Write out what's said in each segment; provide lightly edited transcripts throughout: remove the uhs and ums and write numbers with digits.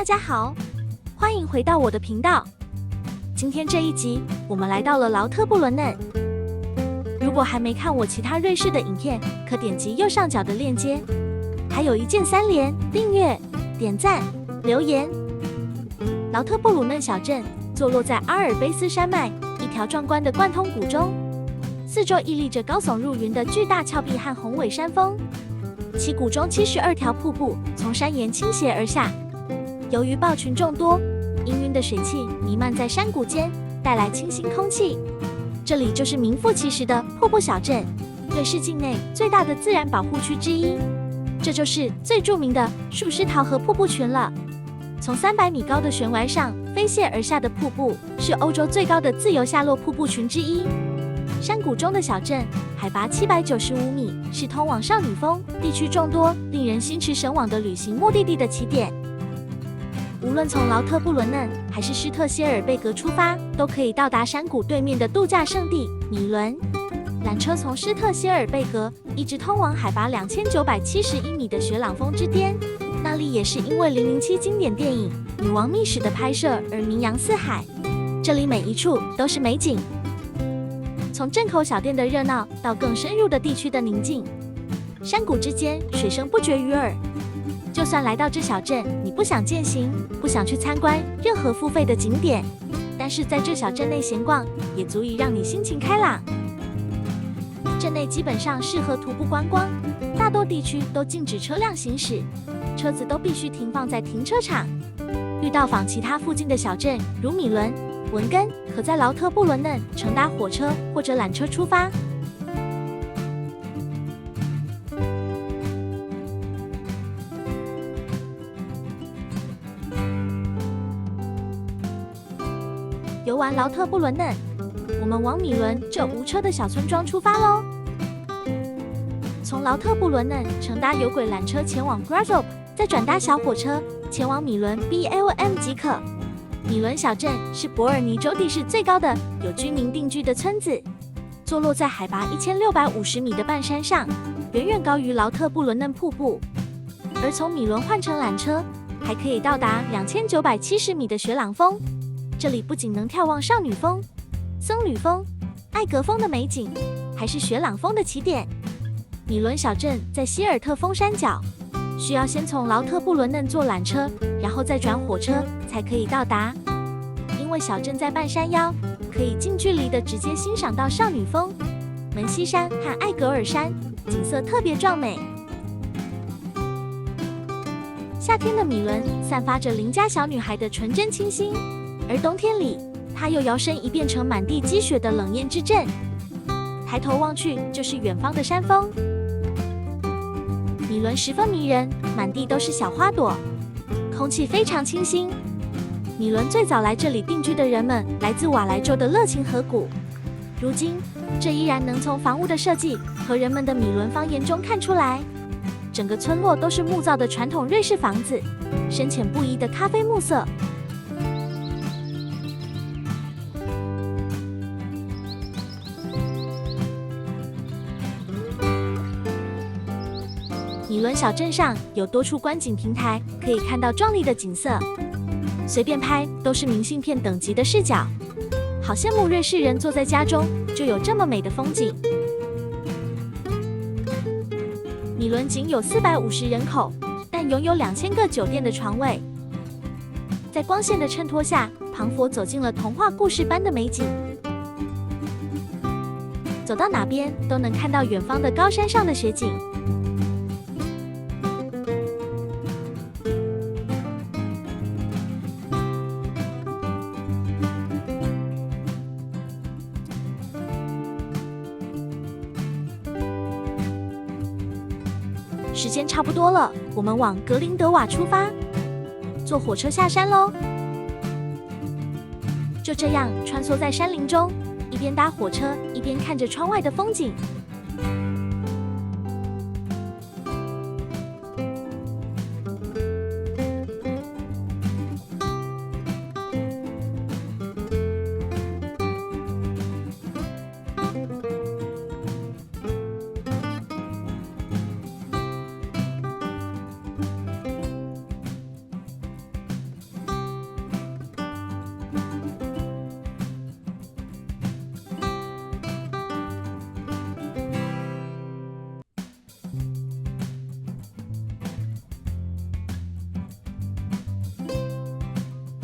大家好，欢迎回到我的频道。今天这一集，我们来到了劳特布伦嫩。如果还没看我其他瑞士的影片，可点击右上角的链接，还有一键3连、订阅、点赞、留言。劳特布鲁嫩小镇坐落在阿尔卑斯山脉一条壮观的贯通谷中，四周屹立着高耸入云的巨大峭壁和宏伟山峰。其谷中72条瀑布从山岩倾斜而下，由于豹群众多，氤氲的水汽弥漫在山谷间，带来清新空气。这里就是名副其实的瀑布小镇，瑞士境内最大的自然保护区之一。这就是最著名的树狮桃河瀑布群了。从300米高的悬崖上飞泻而下的瀑布，是欧洲最高的自由下落瀑布群之一。山谷中的小镇，海拔795米，是通往少女峰地区众多令人心驰神往的旅行目的地的起点。无论从劳特布伦嫩还是施特歇尔贝格出发，都可以到达山谷对面的度假胜地米伦。缆车从施特歇尔贝格一直通往海拔2971米的雪朗峰之巅，那里也是因为007经典电影《女王秘史》的拍摄而名扬四海。这里每一处都是美景。从镇口小店的热闹到更深入的地区的宁静，山谷之间水声不绝于耳。就算来到这小镇，你不想践行，不想去参观任何付费的景点，但是在这小镇内闲逛，也足以让你心情开朗。镇内基本上适合徒步观光，大多地区都禁止车辆行驶，车子都必须停放在停车场。欲到访其他附近的小镇，如米伦、文根，可在劳特布伦嫩乘搭火车或者缆车出发。游玩劳特布伦嫩，我们往米伦这无车的小村庄出发喽。从劳特布伦嫩乘搭有轨缆车前往 Grasop， 再转搭小火车前往米伦 BLM 即可。米伦小镇是伯尔尼州地势最高的有居民定居的村子，坐落在海拔1650米的半山上，远远高于劳特布伦嫩瀑布。而从米伦换乘缆车，还可以到达2970米的雪朗峰。这里不仅能眺望少女峰、僧侣峰、艾格峰的美景，还是雪朗峰的起点。米伦小镇在希尔特峰山脚，需要先从劳特布伦嫩坐缆车，然后再转火车才可以到达。因为小镇在半山腰，可以近距离的直接欣赏到少女峰、门西山和艾格尔山，景色特别壮美。夏天的米伦散发着邻家小女孩的纯真清新，而冬天里，它又摇身一变成满地积雪的冷艳之镇。抬头望去，就是远方的山峰。米伦十分迷人，满地都是小花朵，空气非常清新。米伦最早来这里定居的人们来自瓦莱州的勒琴河谷，如今这依然能从房屋的设计和人们的米伦方言中看出来。整个村落都是木造的传统瑞士房子，深浅不一的咖啡木色。米伦小镇上有多处观景平台，可以看到壮丽的景色，随便拍都是明信片等级的视角。好羡慕瑞士人坐在家中就有这么美的风景。米伦仅有450人口，但拥有2000个酒店的床位。在光线的衬托下，庞佛走进了童话故事般的美景。走到哪边都能看到远方的高山上的雪景。时间差不多了，我们往格林德瓦出发，坐火车下山喽。就这样穿梭在山林中，一边搭火车，一边看着窗外的风景。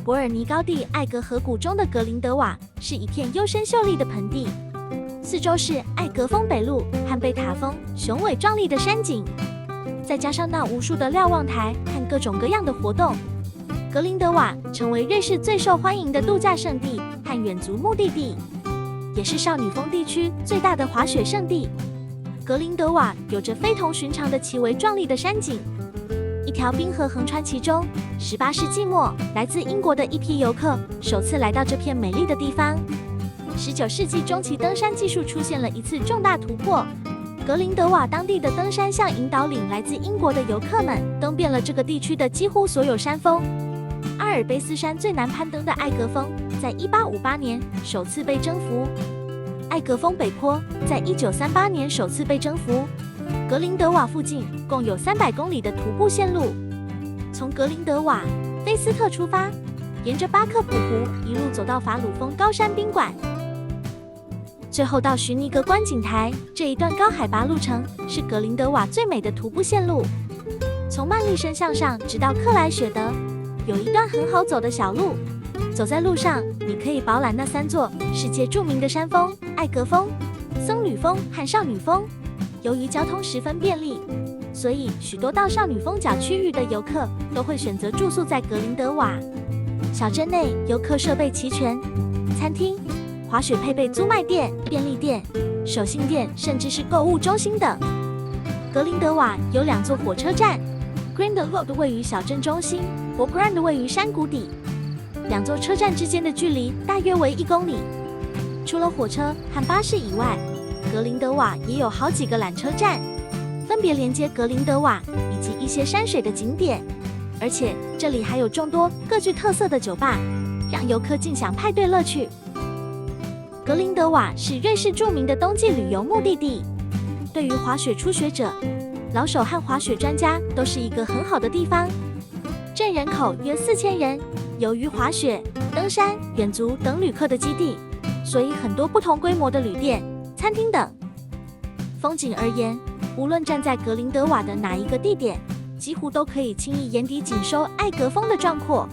伯尔尼高地艾格河谷中的格林德瓦是一片幽深秀丽的盆地，四周是艾格峰北麓和贝塔峰雄伟壮丽的山景，再加上那无数的瞭望台和各种各样的活动，格林德瓦成为瑞士最受欢迎的度假胜地和远足目的地，也是少女峰地区最大的滑雪胜地。格林德瓦有着非同寻常的奇为壮丽的山景，一条冰河横穿其中。18世纪末，来自英国的一批游客首次来到这片美丽的地方。19世纪中期，登山技术出现了一次重大突破。格林德瓦当地的登山向引导领来自英国的游客们，登遍了这个地区的几乎所有山峰。阿尔卑斯山最难攀登的艾格峰，在1858年首次被征服。艾格峰北坡在1938年首次被征服。格林德瓦附近共有300公里的徒步线路，从格林德瓦、菲斯特出发，沿着巴克普湖一路走到法鲁峰高山宾馆，最后到徐尼格观景台。这一段高海拔路程是格林德瓦最美的徒步线路，从曼利森向上直到克莱雪德，有一段很好走的小路。走在路上，你可以饱览那3座世界著名的山峰：艾格峰、僧侣峰和少女峰。由于交通十分便利，所以许多到少女峰角区域的游客都会选择住宿在格林德瓦。小镇内游客设备齐全，餐厅、滑雪配备租卖店、便利店、手信店，甚至是购物中心等。格林德瓦有2座火车站 ，Grand Loop 位于小镇中心 ，Bourg Grand 位于山谷底。2座车站之间的距离大约为1公里。除了火车和巴士以外，格林德瓦也有好几个缆车站，分别连接格林德瓦以及一些山水的景点。而且这里还有众多各具特色的酒吧，让游客尽享派对乐趣。格林德瓦是瑞士著名的冬季旅游目的地，对于滑雪初学者、老手和滑雪专家都是一个很好的地方。镇人口约4000人，由于滑雪、登山、远足等旅客的基地，所以很多不同规模的旅店、餐厅等。风景而言，无论站在格林德瓦的哪一个地点，几乎都可以轻易眼底紧收艾格峰的壮阔。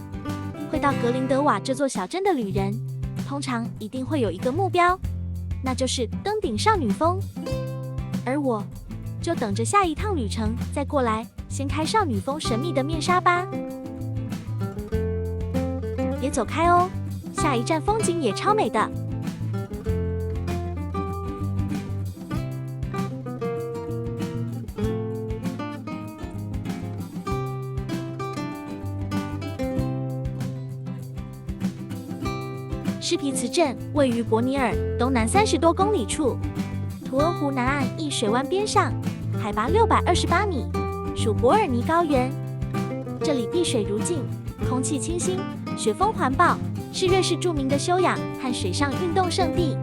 会到格林德瓦这座小镇的旅人，通常一定会有一个目标，那就是登顶少女峰。而我就等着下一趟旅程再过来掀开少女峰神秘的面纱吧。别走开哦，下一站风景也超美的。施皮茨镇位于伯尼尔东南30多公里处，图恩湖南岸一水湾边上，海拔628米，属伯尔尼高原。这里碧水如镜，空气清新，雪峰环抱，是瑞士著名的休养和水上运动胜地。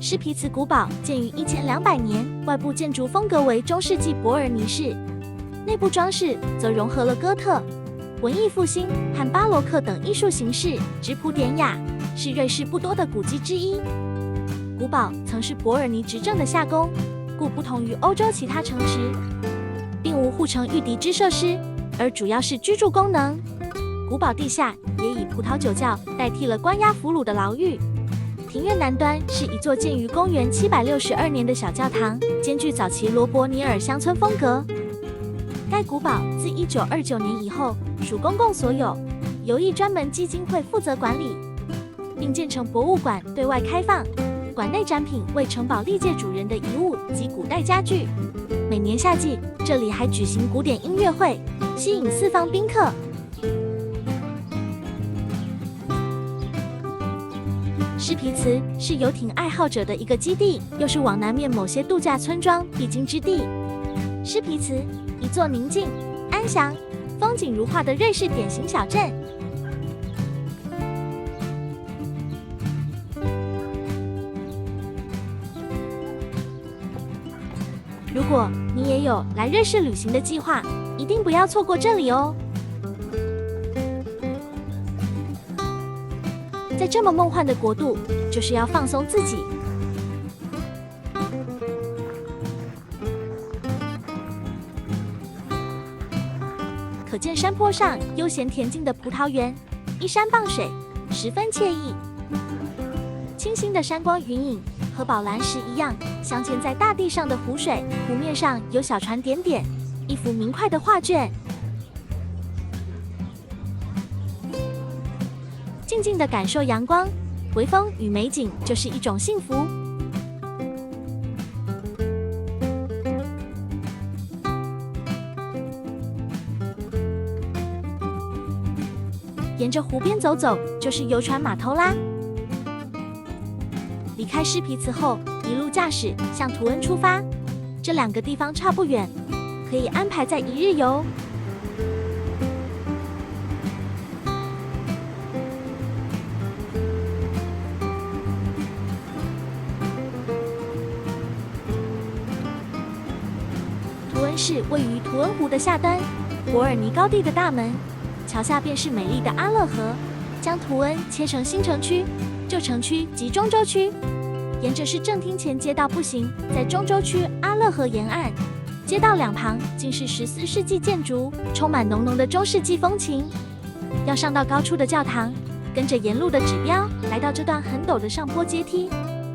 施皮茨古堡建于1200年，外部建筑风格为中世纪伯尔尼式，内部装饰则融合了哥特、文艺复兴和巴洛克等艺术形式，质朴典雅，是瑞士不多的古迹之一。古堡曾是伯尔尼执政的夏宫，故不同于欧洲其他城池，并无护城御敌之设施，而主要是居住功能。古堡地下也以葡萄酒窖代替了关押俘虜的牢狱。庭院南端是一座建于公元762年的小教堂，兼具早期罗伯尼尔乡村风格。该古堡自1929年以后属公共所有，由一专门基金会负责管理，并建成博物馆对外开放。馆内展品为城堡历届主人的遗物及古代家具。每年夏季，这里还举行古典音乐会，吸引四方宾客。施皮茨是游艇爱好者的一个基地，又是往南面某些度假村庄必经之地。施皮茨，一座宁静、安详、风景如画的瑞士典型小镇。如果你也有来瑞士旅行的计划，一定不要错过这里哦！在这么梦幻的国度，就是要放松自己。可见山坡上悠闲恬静的葡萄园，依山傍水，十分惬意。清新的山光云影和宝蓝石一样镶嵌在大地上的湖水，湖面上有小船点点，一幅明快的画卷。静静地感受阳光、微风与美景，就是一种幸福。沿着湖边走走，就是游船码头啦。离开狮皮茨后，一路驾驶向图恩出发。这2个地方差不远，可以安排在1日游。图恩市位于图恩湖的下端，伯尔尼高地的大门。桥下便是美丽的阿勒河，将图恩切成新城区、旧城区及中州区。沿着市政厅前街道步行，在中州区阿勒河沿岸，街道两旁尽是14世纪建筑，充满浓浓的中世纪风情。要上到高处的教堂，跟着沿路的指标来到这段很陡的上坡阶梯，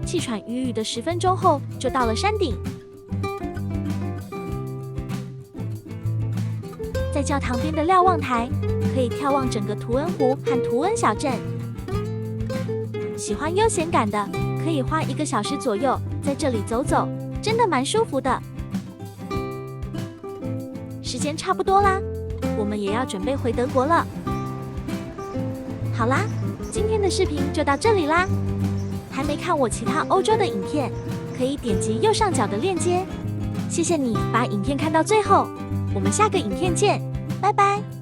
气喘吁吁的10分钟后就到了山顶。在教堂边的瞭望台，可以眺望整个图恩湖和图恩小镇。喜欢悠闲感的，可以花1个小时左右在这里走走，真的蛮舒服的。时间差不多啦，我们也要准备回德国了。好啦，今天的视频就到这里啦。还没看我其他欧洲的影片，可以点击右上角的链接。谢谢你把影片看到最后，我们下个影片见，拜拜。